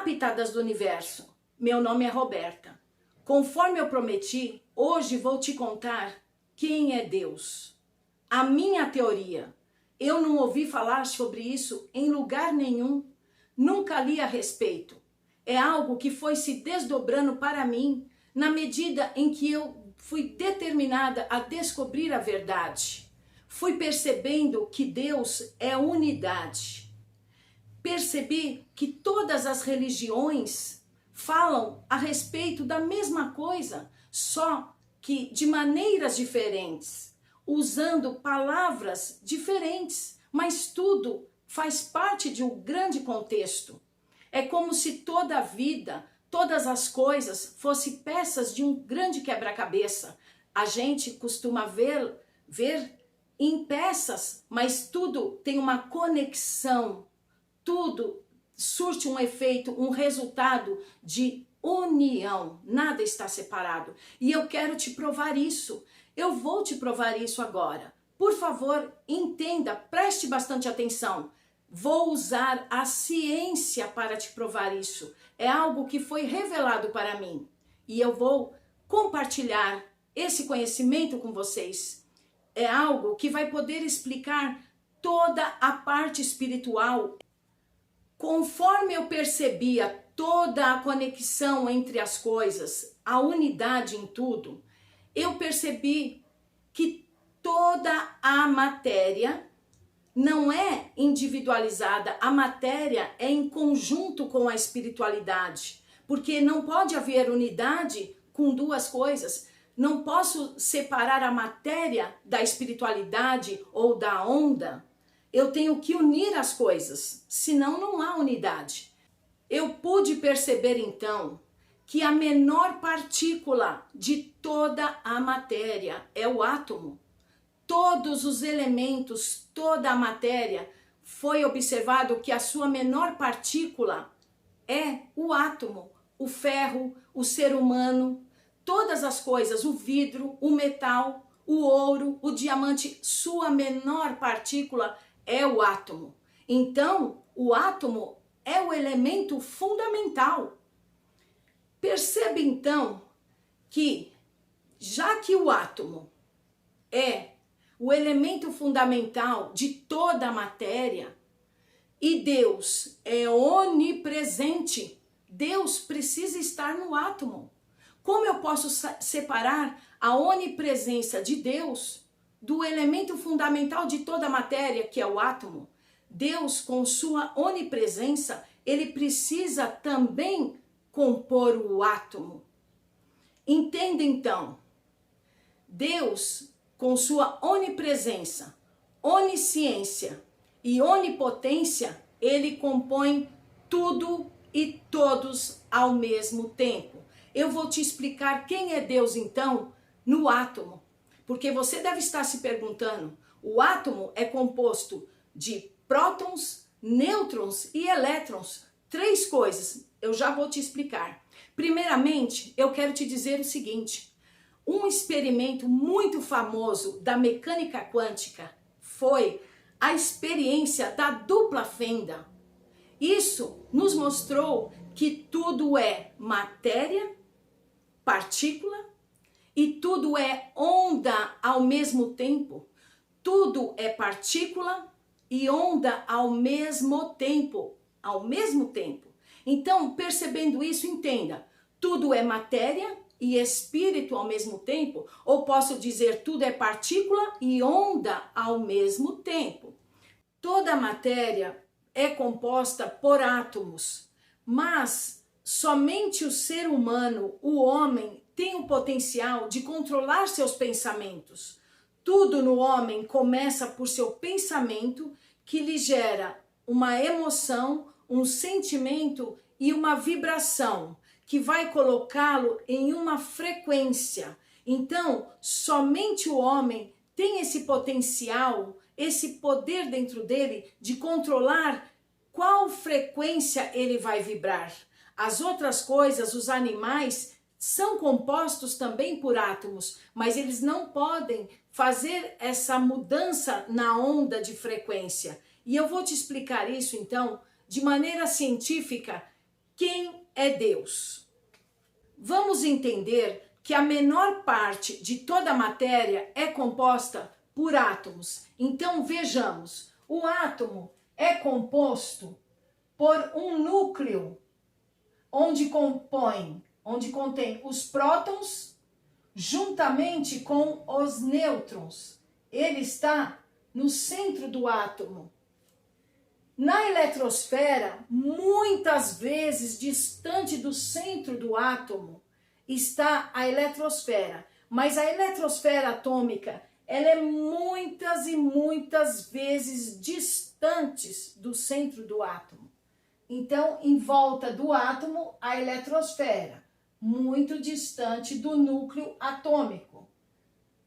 Olá, pitadas do universo! Meu nome é Roberta. Conforme eu prometi, hoje vou te contar quem é Deus. A minha teoria. Eu não ouvi falar sobre isso em lugar nenhum. Nunca li a respeito. É algo que foi se desdobrando para mim na medida em que eu fui determinada a descobrir a verdade. Fui percebendo que Deus é unidade. Percebi que todas as religiões falam a respeito da mesma coisa, só que de maneiras diferentes, usando palavras diferentes, mas tudo faz parte de um grande contexto. É como se toda a vida, todas as coisas fossem peças de um grande quebra-cabeça. A gente costuma ver em peças, mas tudo tem uma conexão. Tudo surte um efeito, um resultado de união. Nada está separado. E eu quero te provar isso. Eu vou te provar isso agora. Por favor, entenda, preste bastante atenção. Vou usar a ciência para te provar isso. É algo que foi revelado para mim. E eu vou compartilhar esse conhecimento com vocês. É algo que vai poder explicar toda a parte espiritual. Conforme eu percebia toda a conexão entre as coisas, a unidade em tudo, eu percebi que toda a matéria não é individualizada, a matéria é em conjunto com a espiritualidade, porque não pode haver unidade com duas coisas. Não posso separar a matéria da espiritualidade ou da onda. Eu tenho que unir as coisas, senão não há unidade. Eu pude perceber então que a menor partícula de toda a matéria é o átomo. Todos os elementos, toda a matéria, foi observado que a sua menor partícula é o átomo, o ferro, o ser humano, todas as coisas, o vidro, o metal, o ouro, o diamante, sua menor partícula é o átomo. Então, o átomo é o elemento fundamental. Perceba então que, já que o átomo é o elemento fundamental de toda a matéria e Deus é onipresente, Deus precisa estar no átomo. Como eu posso separar a onipresença de Deus do elemento fundamental de toda a matéria, que é o átomo? Deus, com sua onipresença, ele precisa também compor o átomo. Entenda então, Deus, com sua onipresença, onisciência e onipotência, ele compõe tudo e todos ao mesmo tempo. Eu vou te explicar quem é Deus então no átomo. Porque você deve estar se perguntando, o átomo é composto de prótons, nêutrons e elétrons. Três coisas, eu já vou te explicar. Primeiramente, eu quero te dizer o seguinte, um experimento muito famoso da mecânica quântica foi a experiência da dupla fenda. Isso nos mostrou que tudo é matéria, partícula, e tudo é onda ao mesmo tempo. Tudo é partícula e onda ao mesmo tempo. Ao mesmo tempo. Então, percebendo isso, entenda. Tudo é matéria e espírito ao mesmo tempo. Ou posso dizer, tudo é partícula e onda ao mesmo tempo. Toda a matéria é composta por átomos. Mas somente o ser humano, o homem, tem o potencial de controlar seus pensamentos. Tudo no homem começa por seu pensamento, que lhe gera uma emoção, um sentimento e uma vibração, que vai colocá-lo em uma frequência. Então, somente o homem tem esse potencial, esse poder dentro dele de controlar qual frequência ele vai vibrar. As outras coisas, os animais, são compostos também por átomos, mas eles não podem fazer essa mudança na onda de frequência. E eu vou te explicar isso então de maneira científica, quem é Deus. Vamos entender que a menor parte de toda a matéria é composta por átomos. Então vejamos, o átomo é composto por um núcleo onde contém os prótons juntamente com os nêutrons. Ele está no centro do átomo. Na eletrosfera, muitas vezes distante do centro do átomo, está a eletrosfera. Mas a eletrosfera atômica, ela é muitas e muitas vezes distante do centro do átomo. Então, em volta do átomo, a eletrosfera, muito distante do núcleo atômico,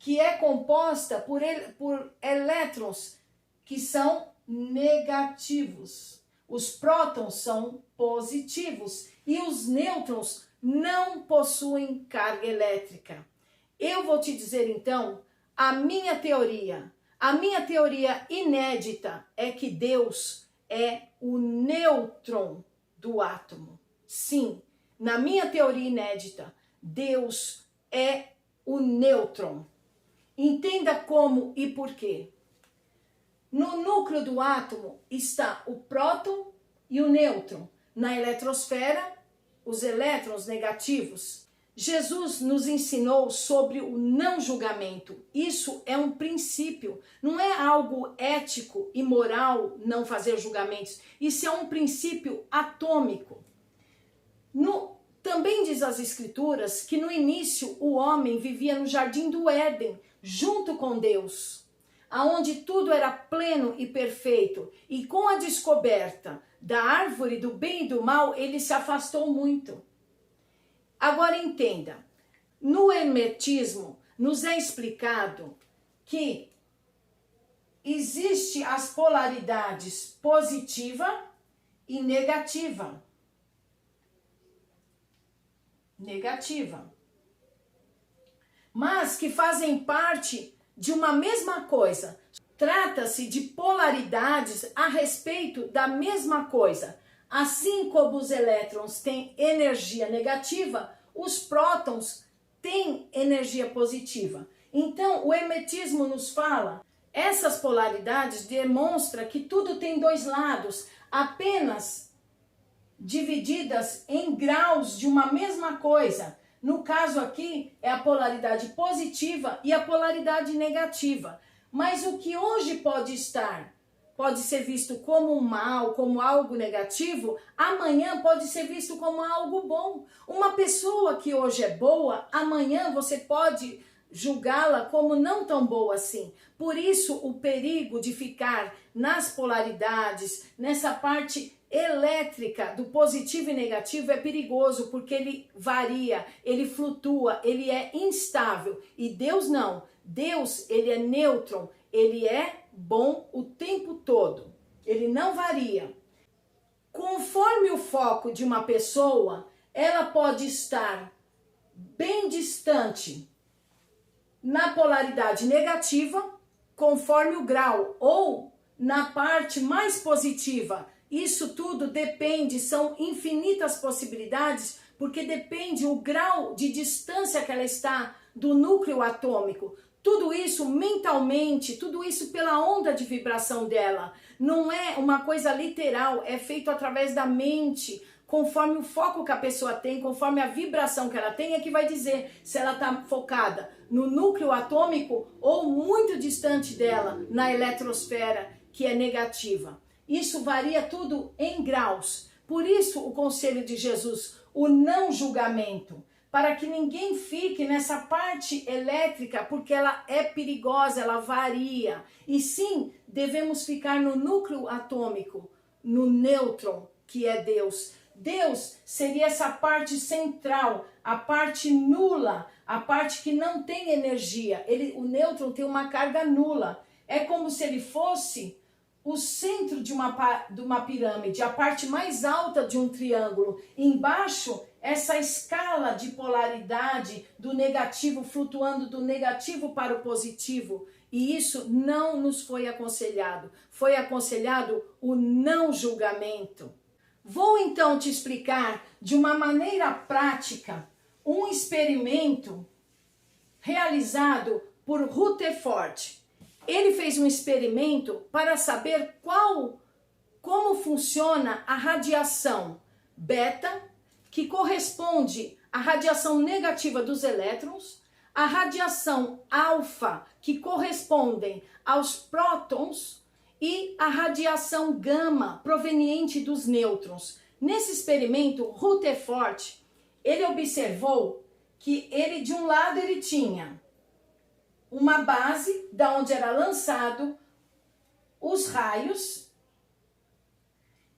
que é composta por elétrons que são negativos. Os prótons são positivos e os nêutrons não possuem carga elétrica. Eu vou te dizer então a minha teoria. A minha teoria inédita é que Deus é o nêutron do átomo. Sim, na minha teoria inédita, Deus é o nêutron. Entenda como e por quê. No núcleo do átomo está o próton e o nêutron. Na eletrosfera, os elétrons negativos. Jesus nos ensinou sobre o não julgamento. Isso é um princípio, não é algo ético e moral não fazer julgamentos. Isso é um princípio atômico. Também diz as Escrituras que no início o homem vivia no jardim do Éden, junto com Deus, aonde tudo era pleno e perfeito. E com a descoberta da árvore do bem e do mal, ele se afastou muito. Agora entenda, no hermetismo nos é explicado que existe as polaridades positiva e negativa. Mas que fazem parte de uma mesma coisa. Trata-se de polaridades a respeito da mesma coisa. Assim como os elétrons têm energia negativa, os prótons têm energia positiva. Então, o hermetismo nos fala, essas polaridades demonstram que tudo tem dois lados, apenas divididas em graus de uma mesma coisa. No caso aqui é a polaridade positiva e a polaridade negativa. Mas o que hoje pode ser visto como um mal, como algo negativo, amanhã pode ser visto como algo bom. Uma pessoa que hoje é boa, amanhã você pode julgá-la como não tão boa assim. Por isso o perigo de ficar nas polaridades, nessa parte elétrica do positivo e negativo é perigoso, porque ele varia, ele flutua, ele é instável. E Deus não. Deus, ele é nêutron, ele é bom o tempo todo. Ele não varia. Conforme o foco de uma pessoa, ela pode estar bem distante na polaridade negativa, conforme o grau, ou na parte mais positiva. Isso tudo depende, são infinitas possibilidades, porque depende o grau de distância que ela está do núcleo atômico. Tudo isso mentalmente, tudo isso pela onda de vibração dela. Não é uma coisa literal, é feito através da mente, conforme o foco que a pessoa tem, conforme a vibração que ela tem, é que vai dizer se ela está focada no núcleo atômico ou muito distante dela, na eletrosfera, que é negativa. Isso varia tudo em graus. Por isso o conselho de Jesus, o não julgamento, para que ninguém fique nessa parte elétrica, porque ela é perigosa, ela varia. E sim, devemos ficar no núcleo atômico, no nêutron, que é Deus. Deus seria essa parte central, a parte nula, a parte que não tem energia. O nêutron tem uma carga nula. É como se ele fosse o centro de uma pirâmide, a parte mais alta de um triângulo. Embaixo, essa escala de polaridade do negativo, flutuando do negativo para o positivo. E isso não nos foi aconselhado. Foi aconselhado o não julgamento. Vou então te explicar de uma maneira prática um experimento realizado por Rutherford. Ele fez um experimento para saber como funciona a radiação beta, que corresponde à radiação negativa dos elétrons, a radiação alfa, que correspondem aos prótons, e a radiação gama, proveniente dos nêutrons. Nesse experimento, Rutherford, ele observou que de um lado ele tinha uma base da onde era lançado os raios,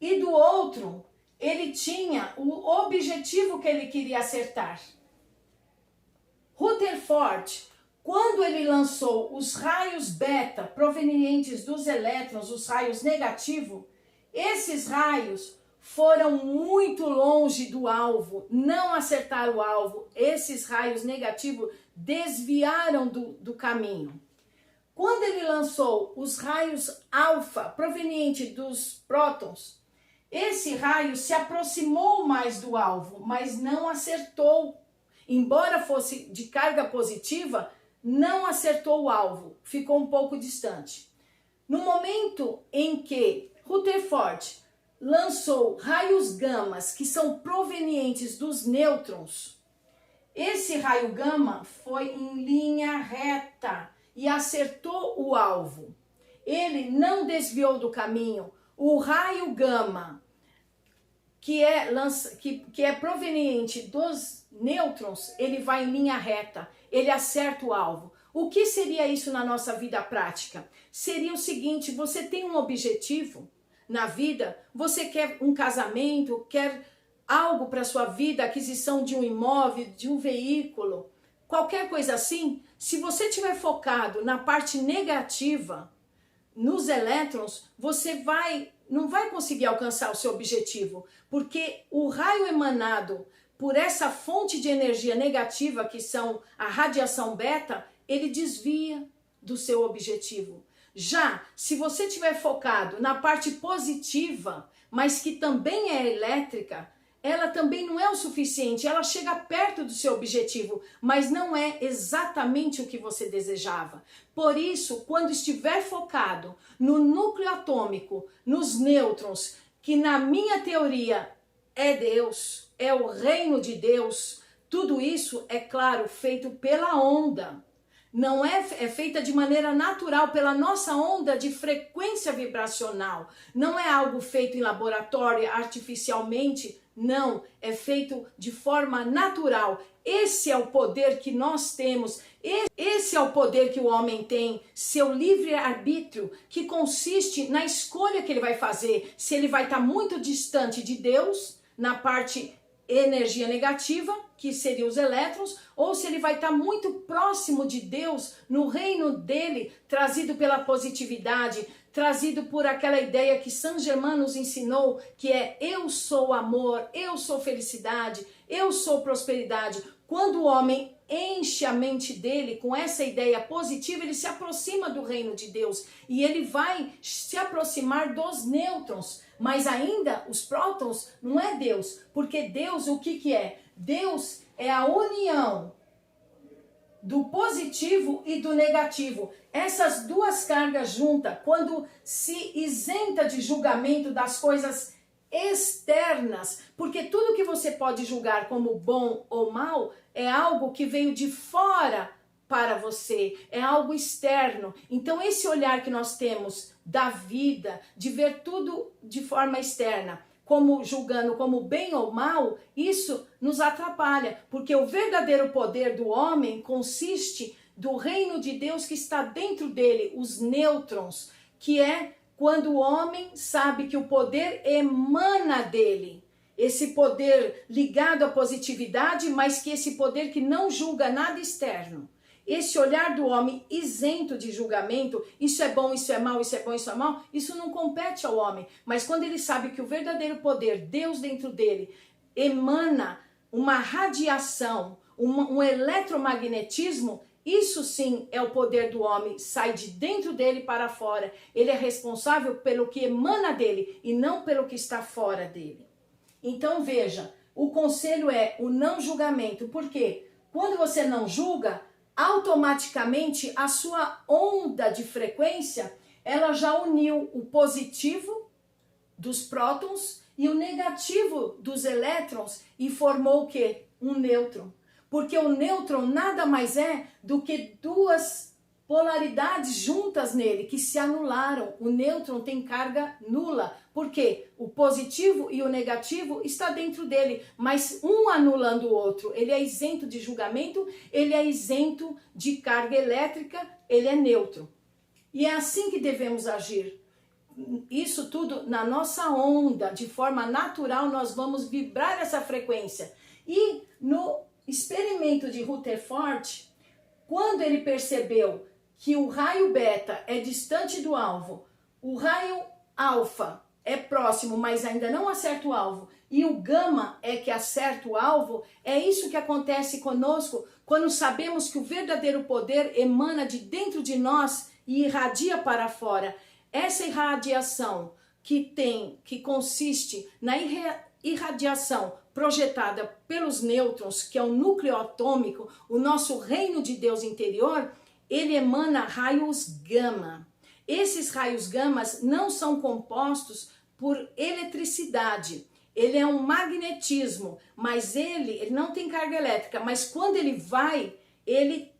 e do outro ele tinha o objetivo que ele queria acertar. Rutherford, quando ele lançou os raios beta provenientes dos elétrons, os raios negativos, esses raios foram muito longe do alvo, não acertaram o alvo. Esses raios negativos desviaram do caminho. Quando ele lançou os raios alfa provenientes dos prótons, esse raio se aproximou mais do alvo, mas não acertou. Embora fosse de carga positiva, não acertou o alvo, ficou um pouco distante. No momento em que Rutherford lançou raios gamas que são provenientes dos nêutrons, esse raio gama foi em linha reta e acertou o alvo. Ele não desviou do caminho. O raio gama, que é proveniente dos nêutrons, ele vai em linha reta, ele acerta o alvo. O que seria isso na nossa vida prática? Seria o seguinte: você tem um objetivo na vida, você quer um casamento, quer algo para sua vida, aquisição de um imóvel, de um veículo, qualquer coisa assim. Se você estiver focado na parte negativa, nos elétrons, você não vai conseguir alcançar o seu objetivo, porque o raio emanado por essa fonte de energia negativa, que são a radiação beta, ele desvia do seu objetivo. Já se você estiver focado na parte positiva, mas que também é elétrica, ela também não é o suficiente, ela chega perto do seu objetivo, mas não é exatamente o que você desejava. Por isso, quando estiver focado no núcleo atômico, nos nêutrons, que na minha teoria é Deus, é o reino de Deus, tudo isso é claro, feito pela onda. Não é feita de maneira natural, pela nossa onda de frequência vibracional. Não é algo feito em laboratório, artificialmente. Não, é feito de forma natural. Esse é o poder que nós temos. Esse é o poder que o homem tem, seu livre-arbítrio, que consiste na escolha que ele vai fazer. Se ele vai estar muito distante de Deus, na parte energia negativa, que seriam os elétrons, ou se ele vai estar muito próximo de Deus, no reino dele, trazido pela positividade, trazido por aquela ideia que Saint Germain nos ensinou, que é: eu sou amor, eu sou felicidade, eu sou prosperidade. Quando o homem enche a mente dele com essa ideia positiva, ele se aproxima do reino de Deus e ele vai se aproximar dos nêutrons. Mas ainda os prótons não é Deus, porque Deus, o que é? Deus é a união do positivo e do negativo. Essas duas cargas juntas, quando se isenta de julgamento das coisas externas, porque tudo que você pode julgar como bom ou mal é algo que veio de fora para você, é algo externo. Então esse olhar que nós temos da vida, de ver tudo de forma externa, como julgando como bem ou mal, isso nos atrapalha, porque o verdadeiro poder do homem consiste do reino de Deus que está dentro dele, os nêutrons, que é quando o homem sabe que o poder emana dele. Esse poder ligado à positividade, mas que esse poder que não julga nada externo. Esse olhar do homem isento de julgamento, isso é bom, isso é mal, isso é bom, isso é mal, isso não compete ao homem. Mas quando ele sabe que o verdadeiro poder, Deus dentro dele, emana uma radiação, um eletromagnetismo, isso sim é o poder do homem, sai de dentro dele para fora. Ele é responsável pelo que emana dele e não pelo que está fora dele. Então veja, o conselho é o não julgamento. Por quê? Quando você não julga, automaticamente a sua onda de frequência, ela já uniu o positivo dos prótons e o negativo dos elétrons e formou o quê? Um nêutron. Porque o nêutron nada mais é do que duas polaridades juntas nele, que se anularam. O nêutron tem carga nula. Por quê? O positivo e o negativo está dentro dele, mas um anulando o outro. Ele é isento de julgamento, ele é isento de carga elétrica, ele é neutro. E é assim que devemos agir. Isso tudo na nossa onda, de forma natural, nós vamos vibrar essa frequência. E no experimento de Rutherford, quando ele percebeu que o raio beta é distante do alvo, o raio alfa é próximo, mas ainda não acerta o alvo, e o gama é que acerta o alvo, é isso que acontece conosco quando sabemos que o verdadeiro poder emana de dentro de nós e irradia para fora. Essa irradiação que consiste na irradiação projetada pelos nêutrons, que é o núcleo atômico, o nosso reino de Deus interior, ele emana raios gama. Esses raios gamas não são compostos por eletricidade. Ele é um magnetismo, mas ele não tem carga elétrica. Mas quando ele vai, ele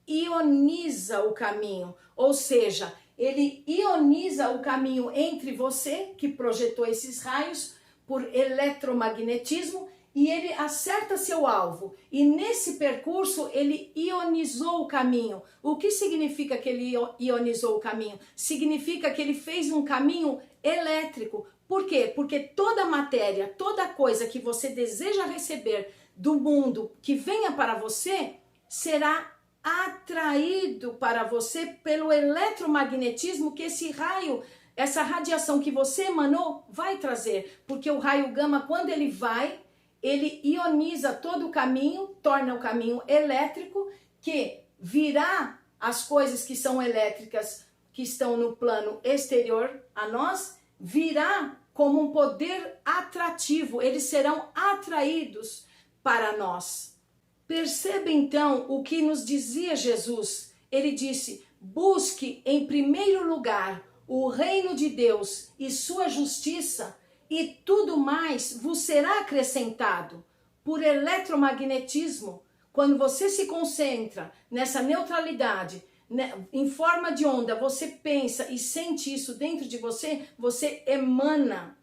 ioniza o caminho. Ou seja, ele ioniza o caminho entre você, que projetou esses raios, por eletromagnetismo, e ele acerta seu alvo. E nesse percurso ele ionizou o caminho. O que significa que ele ionizou o caminho? Significa que ele fez um caminho elétrico. Por quê? Porque toda matéria, toda coisa que você deseja receber do mundo que venha para você, será atraído para você pelo eletromagnetismo que esse raio, essa radiação que você emanou, vai trazer. Porque o raio gama, quando ele vai, ele ioniza todo o caminho, torna o caminho elétrico, que virá as coisas que são elétricas, que estão no plano exterior a nós, virá como um poder atrativo, eles serão atraídos para nós. Perceba então o que nos dizia Jesus. Ele disse: busque em primeiro lugar o reino de Deus e sua justiça, e tudo mais vos será acrescentado. Por eletromagnetismo, quando você se concentra nessa neutralidade, né, em forma de onda, você pensa e sente isso dentro de você, você emana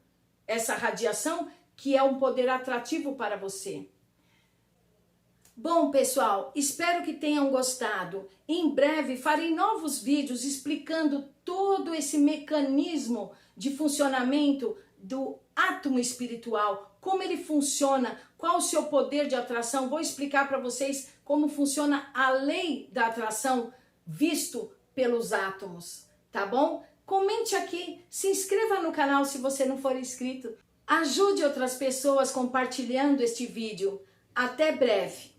essa radiação que é um poder atrativo para você. Bom, pessoal, espero que tenham gostado. Em breve farei novos vídeos explicando todo esse mecanismo de funcionamento do átomo espiritual, como ele funciona, qual o seu poder de atração. Vou explicar para vocês como funciona a lei da atração visto pelos átomos, tá bom? Comente aqui, se inscreva no canal se você não for inscrito. Ajude outras pessoas compartilhando este vídeo. Até breve!